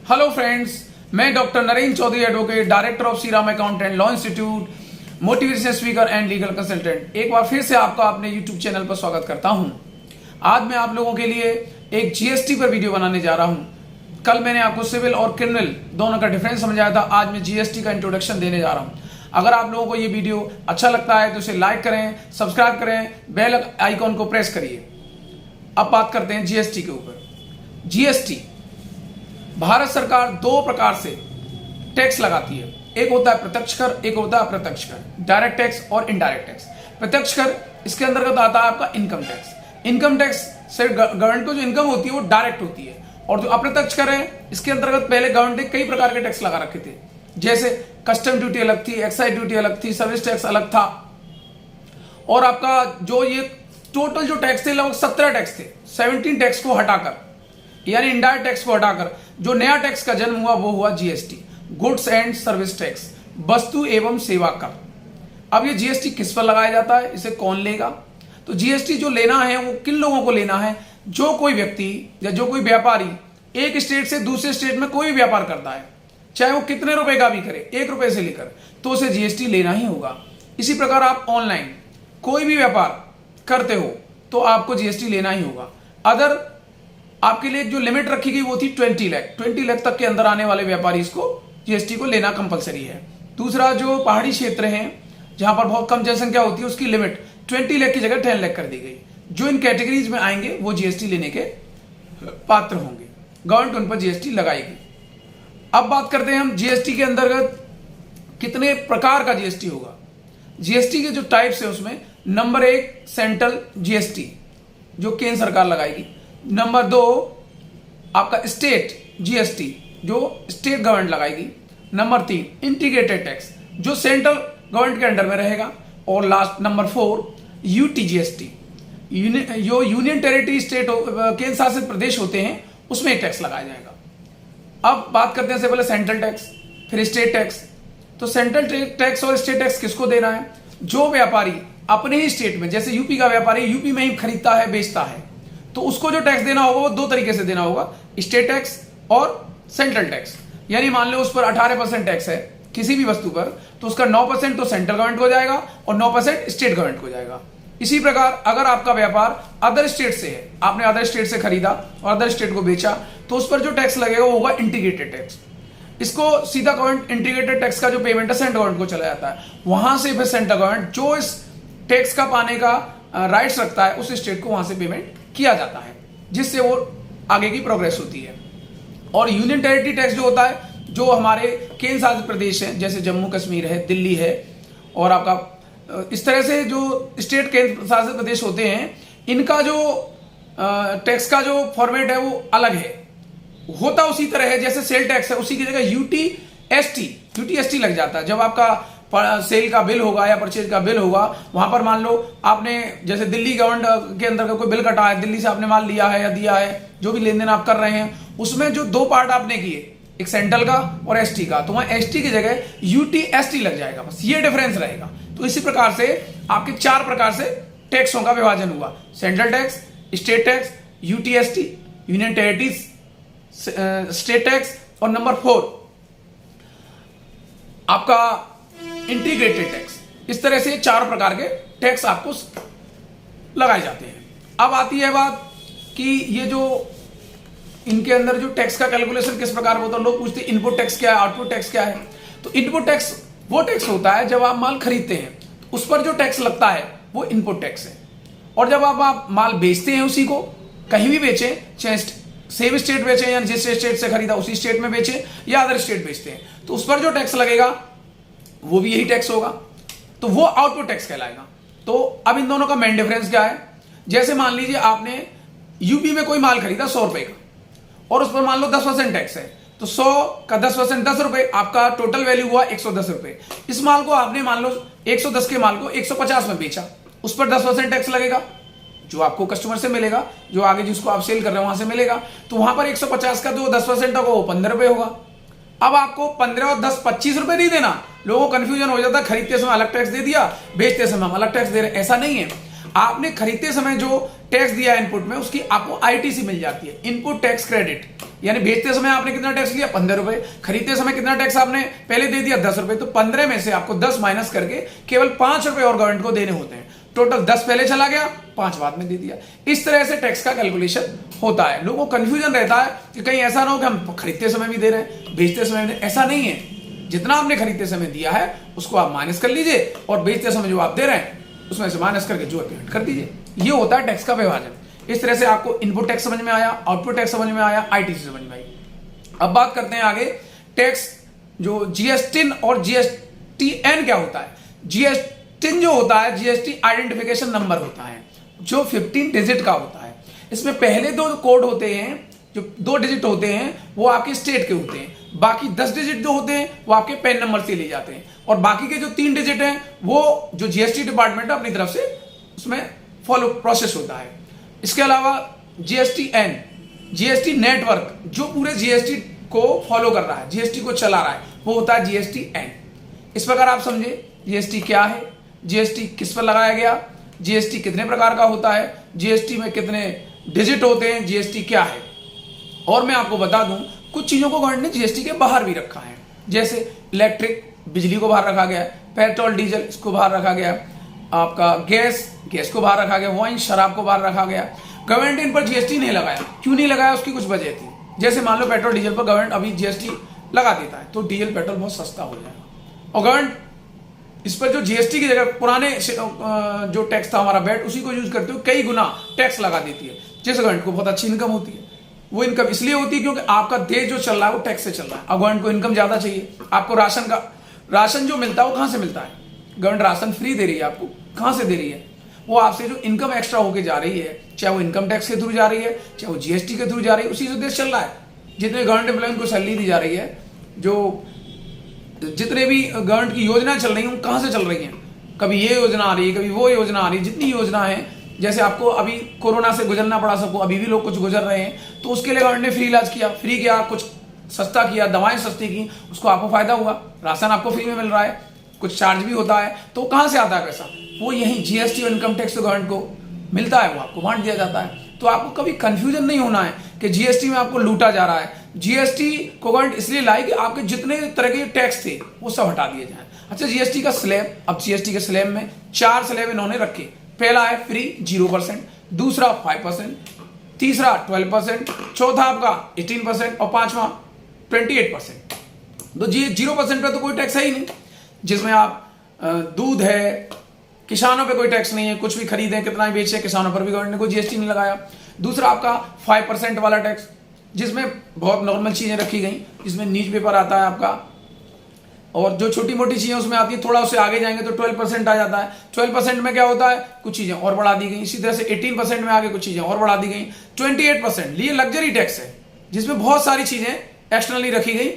Hello friends, मैं doctor Narendra Chaudhary, advocate, director of Shriram accountant law institute, motivational speaker and legal consultant, एक बार फिर से आपका अपने यूट्यूब चैनल पर स्वागत करता हूं। आज मैं आप लोगों के लिए एक जीएसटी पर वीडियो बनाने जा रहा हूं। कल मैंने आपको सिविल और क्रिमिनल दोनों का डिफरेंस समझाया था। आज मैं जीएसटी का इंट्रोडक्शन देने जा रहा हूं। अगर आप लोगों को ये वीडियो अच्छा लगता है तो इसे लाइक करें, सब्सक्राइब करें, बेल आइकॉन को प्रेस करिए। अब बात करते हैं जीएसटी के ऊपर। जीएसटी भारत सरकार दो प्रकार से टैक्स लगाती है। एक होता है प्रत्यक्ष कर, एक होता है अप्रत्यक्ष कर, डायरेक्ट टैक्स और इनडायरेक्ट टैक्स। प्रत्यक्ष कर इसके अंतर्गत आता है आपका इनकम टैक्स। इनकम टैक्स से गवर्नमेंट को जो इनकम होती है वो डायरेक्ट होती है। और जो अप्रत्यक्ष कर है इसके अंतर्गत पहले गवर्नमेंट ने कई प्रकार के टैक्स लगा रखे थे, जैसे कस्टम ड्यूटी अलग थी, एक्साइज ड्यूटी अलग थी, सर्विस टैक्स अलग था। और आपका जो ये टोटल जो टैक्स थे लगभग 17 टैक्स थे। 17 टैक्स को हटाकर यानी इनडायरेक्ट टैक्स को हटाकर जो नया टैक्स का जन्म हुआ वो हुआ GST, goods and service tax, वस्तु एवं सेवा कर। अब ये जीएसटी किस पर लगाया जाता है, इसे कौन लेगा? तो जीएसटी जो लेना है वो किन लोगों को लेना है? जो कोई व्यक्ति या जो कोई व्यापारी एक स्टेट से दूसरे स्टेट में कोई भी व्यापार करता है, चाहे वो कितने रुपए का भी करे, 1 रुपए से लेकर, तो उसे जीएसटी लेना ही होगा। इसी प्रकार आप ऑनलाइन कोई भी व्यापार करते हो तो आपको जीएसटी लेना ही होगा। अदर आपके लिए जो लिमिट रखी गई वो थी 20 लाख तक के अंदर आने वाले व्यापारी इसको जीएसटी को लेना कंपलसरी है। दूसरा, जो पहाड़ी क्षेत्र हैं जहां पर बहुत कम जनसंख्या होती है उसकी लिमिट 20 लाख की जगह 10 लाख कर दी गई। जो इन कैटेगरीज में आएंगे वो जीएसटी लेने के पात्र होंगे, गवर्नमेंट उन पर जीएसटी लगाएगी। अब बात करते हैं हम जीएसटी के अंतर्गत कितने प्रकार का जीएसटी होगा। जीएसटी के जो टाइप्स है उसमें नंबर 1 सेंट्रल जीएसटी जो केंद्र सरकार लगाएगी। नंबर 2 आपका स्टेट जीएसटी जो स्टेट गवर्नमेंट लगाएगी। नंबर 3 इंटीग्रेटेड टैक्स जो सेंट्रल गवर्नमेंट के अंडर में रहेगा। और लास्ट नंबर 4 यूटी जीएसटी, जो यूनियन टेरिटरी स्टेट केंद्र शासित प्रदेश होते हैं उसमें एक टैक्स लगाया जाएगा। अब बात करते हैं सबसे पहले सेंट्रल टैक्स, फिर स्टेट टैक्स। तो सेंट्रल टैक्स और स्टेट टैक्स किसको देना है? जो व्यापारी अपने ही स्टेट में, जैसे यूपी का व्यापारी यूपी में ही खरीदता है, बेचता है, तो उसको जो टैक्स देना होगा वो 2 तरीके से देना होगा, स्टेट टैक्स और सेंट्रल टैक्स। यानी मान लो उस पर 18% टैक्स है किसी भी वस्तु पर, तो उसका 9% तो सेंट्रल गवर्नमेंट को जाएगा और 9% स्टेट गवर्नमेंट को जाएगा। इसी प्रकार अगर आपका व्यापार अदर स्टेट से है, आपने अदर स्टेट से खरीदा और अदर स्टेट को बेचा, तो उस पर जो टैक्स लगेगा वो होगा इंटीग्रेटेड टैक्स। इसको सीधा गवर्नमेंट इंटीग्रेटेड टैक्स का जो पेमेंट है सेंट्रल गवर्नमेंट को चला जाता है। वहां से फिर सेंट्रल गवर्नमेंट जो इस टैक्स का पाने का राइट्स रखता है उस स्टेट को वहां से पेमेंट किया जाता है, जिससे वो आगे की प्रोग्रेस होती है। और यूनियन टेरिटरी टैक्स जो होता है, जो हमारे केंद्र शासित प्रदेश है, जैसे जम्मू कश्मीर है, दिल्ली है, और आपका इस तरह से जो स्टेट केंद्र शासित प्रदेश होते हैं, इनका जो टैक्स का जो फॉर्मेट है वो अलग है, होता उसी तरह है जैसे सेल टैक्स है, उसी की जगह यूटीएसटी लग जाता है। जब आपका सेल का बिल होगा या परचेज का बिल होगा, वहां पर मान लो आपने जैसे दिल्ली गवर्नमेंट के अंदर कोई बिल कटा है, दिल्ली से आपने माल लिया है या दिया है, जो भी लेन देन आप कर रहे हैं, उसमें जो 2 पार्ट आपने किए, एक सेंट्रल का और एसटी का, तो वहां एसटी की जगह यूटीएसटी लग जाएगा, बस ये डिफरेंस रहेगा। तो इसी प्रकार से आपके 4 प्रकार से टैक्सों का विभाजन हुआ, central tax, state tax, UTST, union territories state tax, और नंबर 4 आपका इंटीग्रेटेड टैक्स। इस तरह से 4 प्रकार के टैक्स आपको लगाए जाते हैं। अब आती है बात कि ये जो इनके अंदर जो टैक्स का कैलकुलेशन किस प्रकार होता है। लोग पूछते हैं इनपुट टैक्स क्या है, आउटपुट टैक्स क्या है। तो इनपुट टैक्स वो टैक्स होता है जब आप माल खरीदते हैं, तो उस पर जो टैक्स लगता है वो इनपुट टैक्स है। और जब आप माल बेचते हैं, उसी को कहीं भी बेचें, चाहे सेम स्टेट बेचें या जिस स्टेट से खरीदा उसी स्टेट में बेचें या अदर स्टेट बेचते हैं, तो उस पर जो टैक्स लगेगा वो भी यही टैक्स होगा, तो वो आउटपुट टैक्स कहलाएगा। तो अब इन दोनों का मेन डिफरेंस क्या है? जैसे मान लीजिए आपने यूपी में कोई माल खरीदा 100 रुपए का, और उस पर मान लो 10% टैक्स है, तो 100 का 10% 10 रुपए, आपका टोटल वैल्यू हुआ 110 रुपए। इस माल को आपने मान लो 110 के माल को 150 में बेचा, उस पर 10% टैक्स लगेगा, जो आपको कस्टमर से मिलेगा, जो आगे जिसको आप सेल कर रहे हो वहां से मिलेगा। तो वहां पर 150 का जो 10% होगा वो 15 रुपए होगा। अब आपको 15 और 10 25 रुपए नहीं देना। लोगों को कंफ्यूजन हो जाता है, खरीदते समय अलग टैक्स दे दिया, बेचते समय हम अलग टैक्स दे रहे, ऐसा नहीं है। आपने खरीदते समय जो टैक्स दिया इनपुट में, उसकी आपको आईटीसी मिल जाती है, इनपुट टैक्स क्रेडिट। यानी बेचते समय आपने कितना टैक्स लिया, 15 रुपए। खरीदते समय कितना टैक्स आपने पहले दे दिया, 10 रुपए। तो 15 में से आपको 10 माइनस करके केवल 5 रुपए और गवर्नमेंट को देने होते हैं। टोटल 10 पहले चला गया, 5 बाद में दे दिया। इस तरह से टैक्स का कैलकुलेशन होता है। लोगों को कंफ्यूजन रहता है कि कहीं ऐसा ना हो कि हम खरीदते समय भी दे रहे हैं, बेचते समय भी। ऐसा नहीं है। जितना आपने खरीदते समय दिया है उसको आप माइनस कर लीजिए, और बेचते समय जो आप दे रहे हैं उसमें से माइनस करके जो है पेमेंट कर दीजिए। ये होता है टैक्स का विभाजन। इस तरह से आपको इनपुट टैक्स समझ में आया, आउटपुट टैक्स समझ में आया, आईटीसी समझ में आई। अब बात करते हैं आगे टैक्स, जो जीएसटी और जीएसटीएन क्या होता है। जीएसटी जो होता है, जीएसटी आइडेंटिफिकेशन नंबर होता है, जो 15 डिजिट का होता है। इसमें पहले 2 कोड होते हैं, जो 2 डिजिट होते हैं, वो आपके स्टेट के होते हैं। बाकी 10 डिजिट जो होते हैं वो आपके पैन नंबर से लिए जाते हैं, और बाकी के जो 3 डिजिट हैं वो जो जीएसटी डिपार्टमेंट है अपनी तरफ से उसमें फॉलो प्रोसेस होता है। इसके अलावा जीएसटीएन, जीएसटी नेटवर्क, जो पूरे जीएसटी को फॉलो कर रहा है, जीएसटी को चला रहा है, वो होता है जीएसटीएन। इस प्रकार आप समझे जीएसटी क्या है, जीएसटी किस पर लगाया गया, जीएसटी कितने प्रकार का होता है, जीएसटी में कितने डिजिट होते हैं, जीएसटी क्या है। और मैं आपको बता दूं, कुछ चीजों को गवर्नमेंट ने जीएसटी के बाहर भी रखा है, जैसे इलेक्ट्रिक, बिजली को बाहर रखा गया, पेट्रोल डीजल इसको बाहर रखा गया, आपका गैस को बाहर रखा गया, वाइन शराब को बाहर रखा गया। गवर्नमेंट इन पर जीएसटी नहीं लगाया। क्यों नहीं लगाया, उसकी कुछ वजह थी। जैसे मान लो पेट्रोल डीजल पर गवर्नमेंट अभी जीएसटी लगा देता है तो डीजल पेट्रोल बहुत सस्ता हो जाएगा, और गवर्नमेंट इस पर जो जीएसटी की जगह पुराने जो टैक्स था हमारा वैट, उसी को यूज करते हुए कई गुना टैक्स लगा देती है, जिससे गवर्नमेंट को बहुत अच्छी इनकम होती है। वो इनकम इसलिए होती है क्योंकि आपका देश जो चल रहा है वो टैक्स से चल रहा है। अब गवर्नमेंट को इनकम ज्यादा चाहिए। आपको राशन जो मिलता है वो कहां से मिलता है, गवर्नमेंट राशन फ्री दे रही है आपको, कहां से दे रही है, वो आपसे जो इनकम एक्स्ट्रा होके जा रही है, चाहे वो इनकम टैक्स के थ्रू जा रही है, चाहे वो जीएसटी के थ्रू जा रही है, उसी से देश चल रहा है। जितने गवर्नमेंट एम्प्लॉय को सैलरी दी जा रही है, जो जितने भी गवर्नमेंट की योजना चल रही है, कहां से चल रही है, कभी ये योजना आ रही है, कभी वो योजना आ रही है। जितनी योजना है, जैसे आपको अभी कोरोना से गुजरना पड़ा सबको, अभी भी लोग कुछ गुजर रहे हैं, तो उसके लिए गवर्नमेंट ने फ्री इलाज किया, फ्री किया, कुछ सस्ता किया, दवाएं सस्ती की, उसको आपको फायदा हुआ। राशन आपको फ्री में मिल रहा है, कुछ चार्ज भी होता है, तो कहां से आता है पैसा, वो यही जीएसटी और इनकम टैक्स गवर्नमेंट को मिलता है, वो आपको बांट दिया जाता है। तो आपको कभी कंफ्यूजन नहीं होना है कि जीएसटी में आपको लूटा जा रहा है। जीएसटी को गवर्नमेंट इसलिए लाई कि आपके जितने तरह के टैक्स थे वो सब हटा दिए जाए। अच्छा, जीएसटी का स्लैब, अब जीएसटी के स्लैब में 4 स्लैब इन्होंने रखे। पहला है फ्री 0%, दूसरा 5%, तीसरा 12%, चौथा आपका 18% और पांचवा 28%। तो जी 0% पे तो कोई टैक्स है ही नहीं, जिसमें आप दूध है, किसानों पे कोई टैक्स नहीं है, कुछ भी खरीदे कितना भी बेचे, किसानों पर भी गवर्नमेंट ने कोई जीएसटी नहीं लगाया। दूसरा आपका 5% वाला टैक्स, जिसमें बहुत नॉर्मल चीजें रखी गई, जिसमें न्यूज पेपर आता है आपका, और जो छोटी मोटी चीजें उसमें आती है, थोड़ा उससे आगे जाएंगे तो 12% आ जाता है। 12% में क्या होता है, कुछ चीजें और बढ़ा दी गई। इसी तरह से 18% में आगे कुछ चीजें और बढ़ा दी गई। 28% ये लग्जरी टैक्स है, जिसमें बहुत सारी चीजें एक्सटर्नली रखी गई,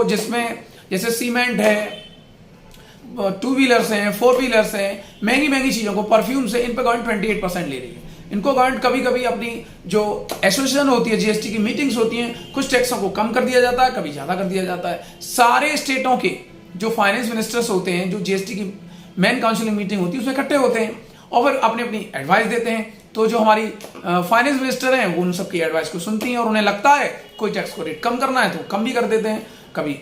जिसमें जैसे सीमेंट है, 2 व्हीलर्स हैं, 4 व्हीलर्स हैं, महंगी महंगी चीजों को, परफ्यूम से, इन पर गवर्नमेंट 28% ले रही है। इनको गवर्नमेंट कभी कभी अपनी जो एसोसिएशन होती है, जीएसटी की मीटिंग्स होती हैं, कुछ टैक्सों को कम कर दिया जाता है, कभी ज्यादा कर दिया जाता है। सारे स्टेटों के जो फाइनेंस मिनिस्टर्स होते हैं, जो जीएसटी की मेन काउंसिलिंग मीटिंग होती है, उसमें इकट्ठे होते हैं और फिर अपनी अपनी एडवाइस देते हैं। तो जो हमारी फाइनेंस मिनिस्टर हैं वो उन सबकी एडवाइस को सुनती हैं, और उन्हें लगता है कोई टैक्स को रेट कम करना है तो कम भी कर देते हैं, कभी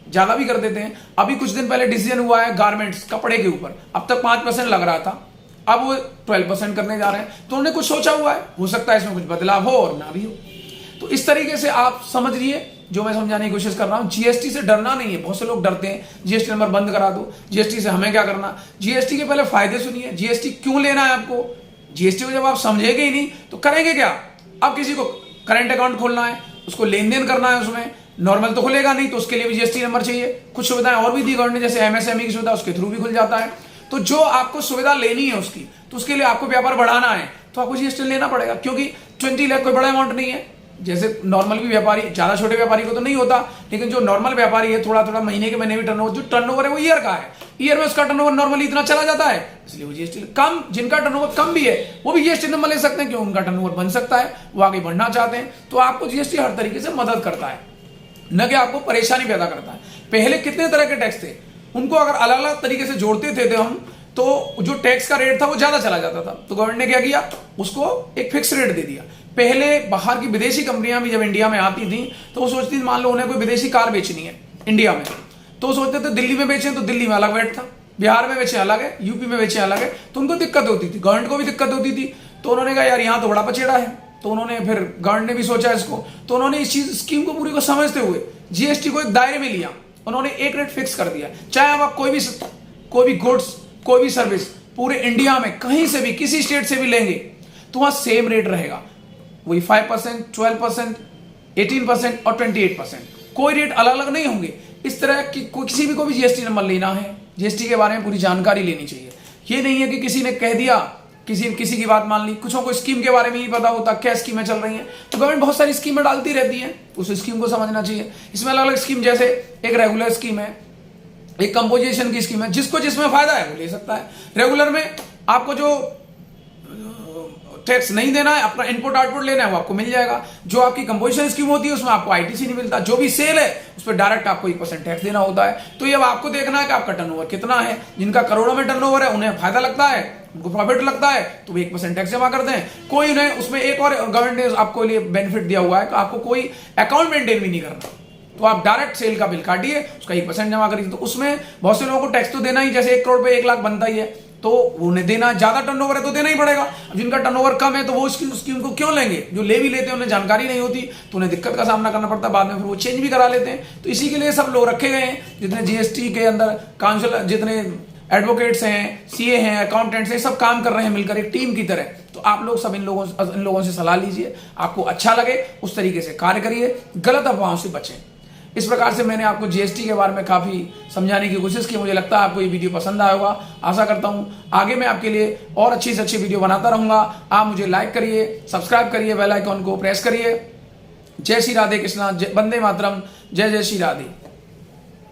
ज्यादा भी कर देते हैं। अभी कुछ दिन पहले डिसीजन हुआ है गारमेंट्स, कपड़े के ऊपर, अब तक 5% लग रहा था, अब वो 12% करने जा रहे हैं। तो उन्होंने कुछ सोचा हुआ है, हो सकता है इसमें कुछ बदलाव हो और ना भी हो। तो इस तरीके से आप समझ लीजिए जो मैं समझाने की कोशिश कर रहा हूं। जीएसटी से डरना नहीं है। बहुत से लोग डरते हैं, जीएसटी नंबर बंद करा दो, जीएसटी से हमें क्या करना। जीएसटी के पहले फायदे सुनिए, जीएसटी क्यों लेना है आपको। जीएसटी को जब आप समझेंगे ही नहीं तो करेंगे क्या। अब किसी को करंट अकाउंट खोलना है, उसको लेन देन करना है, उसमें नॉर्मल तो खुलेगा नहीं, तो उसके लिए भी जीएसटी नंबर चाहिए। कुछ सुविधाएं और भी दी गवर्नमेंट ने, जैसे एमएसएमई की सुविधा, उसके थ्रू भी खुल जाता है। तो जो आपको सुविधा लेनी है उसकी, तो उसके लिए आपको व्यापार बढ़ाना है तो आपको जीएसटी लेना पड़ेगा, क्योंकि 20 लाख कोई बड़ा अमाउंट नहीं है। जैसे नॉर्मल भी व्यापारी, ज्यादा छोटे व्यापारी को तो नहीं होता, लेकिन जो नॉर्मल व्यापारी है, थोड़ा थोड़ा महीने के महीने भी टर्नओवर, जो टर्नओवर है वो ईयर का है, ईयर में उसका टर्नओवर नॉर्मली इतना चला जाता है, इसलिए वो जीएसटी कम, जिनका टर्नओवर कम भी है वो भी जीएसटी नंबर ले सकते हैं, क्यों उनका टर्नओवर बन सकता है, वो आगे बढ़ना चाहते हैं। तो आपको जीएसटी हर तरीके से मदद करता है, न कि आपको परेशानी पैदा करता है। पहले कितने तरह के टैक्स थे, उनको अगर अलग अलग तरीके से जोड़ते थे तो हम तो जो टैक्स का रेट था वो ज्यादा चला जाता था। तो गवर्नमेंट ने क्या किया, उसको एक फिक्स रेट दे दिया। पहले बाहर की विदेशी कंपनियां भी जब इंडिया में आती थी तो वो सोचती थी, मान लो उन्हें कोई विदेशी कार बेचनी है इंडिया में, तो वो सोचते थे दिल्ली में बेचें तो दिल्ली में अलग रेट था, बिहार में बेचे अलग है, यूपी में बेचे अलग है। तो उनको दिक्कत होती थी, गवर्नमेंट को भी दिक्कत होती थी। तो उन्होंने कहा यार यहाँ तो बड़ा पचेड़ा है। तो उन्होंने फिर गवर्नमेंट ने भी सोचा इसको, तो उन्होंने इस चीज स्कीम को पूरी को समझते हुए जीएसटी को एक दायरे में लिया। उन्होंने एक रेट फिक्स कर दिया, चाहे आप कोई भी गुड्स, कोई भी सर्विस पूरे इंडिया में कहीं से भी किसी स्टेट से भी लेंगे तो वहां सेम रेट रहेगा, वही 5%, 12%, 18% और 28%। कोई रेट अलग अलग नहीं होंगे। इस तरह की किसी भी को भी जीएसटी नंबर लेना है, जीएसटी के बारे में पूरी जानकारी लेनी चाहिए। ये नहीं है कि किसी ने कह दिया, किसी की बात मान ली, कुछ को स्कीम के बारे में नहीं पता होता क्या स्कीमें चल रही हैं। तो गवर्नमेंट बहुत सारी स्कीमें डालती रहती है, उस स्कीम को समझना चाहिए। इसमें अलग अलग स्कीम, जैसे एक रेगुलर स्कीम है, एक कंपोजिशन की स्कीम है, जिसको जिसमें फायदा है वो ले सकता है। रेगुलर में आपको जो टैक्स नहीं देना है, अपना इनपुट आउटपुट लेना है, वो आपको मिल जाएगा। जो आपकी कंपोजिशन स्कीम होती है उसमें आपको आईटीसी नहीं मिलता। जो भी सेल है उस पर डायरेक्ट आपको 1% टैक्स देना होता है। तो ये अब आपको देखना है कि आपका टर्नओवर कितना है। जिनका करोड़ों में टर्नओवर है उन्हें फायदा लगता है, उनको प्रॉफिट लगता है, तो वो 1% टैक्स जमा करते हैं। कोई उन्हें उसमें एक और गवर्नमेंट ने आपको लिए बेनिफिट दिया हुआ है कि आपको कोई अकाउंट मेंटेन भी नहीं करना, तो आप डायरेक्ट सेल का बिल काटिए, उसका 1% जमा करिए। तो उसमें बहुत से लोगों को टैक्स तो देना ही, जैसे 1 करोड़ पे 1 लाख बनता ही है, तो उन्हें देना, ज्यादा टर्नओवर है तो देना ही पड़ेगा। जिनका टर्नओवर कम है तो वो उसकी उनको क्यों लेंगे। जो ले भी लेते हैं उन्हें जानकारी नहीं होती तो उन्हें दिक्कत का सामना करना पड़ता है, बाद में फिर वो चेंज भी करा लेते हैं। तो इसी के लिए सब लोग रखे गए हैं, जितने जीएसटी के अंदर काउंसिल, जितने एडवोकेट्स हैं, सीए हैं, अकाउंटेंट्स हैं, सब काम कर रहे हैं मिलकर एक टीम की तरह। तो आप लोग सब इन लोगों से सलाह लीजिए, आपको अच्छा लगे उस तरीके से कार्य करिए, गलत अफवाहों से बचें। इस प्रकार से मैंने आपको जीएसटी के बारे में काफ़ी समझाने की कोशिश की। मुझे लगता है आपको ये वीडियो पसंद आया होगा। आशा करता हूँ आगे मैं आपके लिए और अच्छी से अच्छी वीडियो बनाता रहूँगा। आप मुझे लाइक करिए, सब्सक्राइब करिए, बेल आइकॉन को प्रेस करिए। जय श्री राधे कृष्णा, वंदे मातरम, जय जय श्री राधे।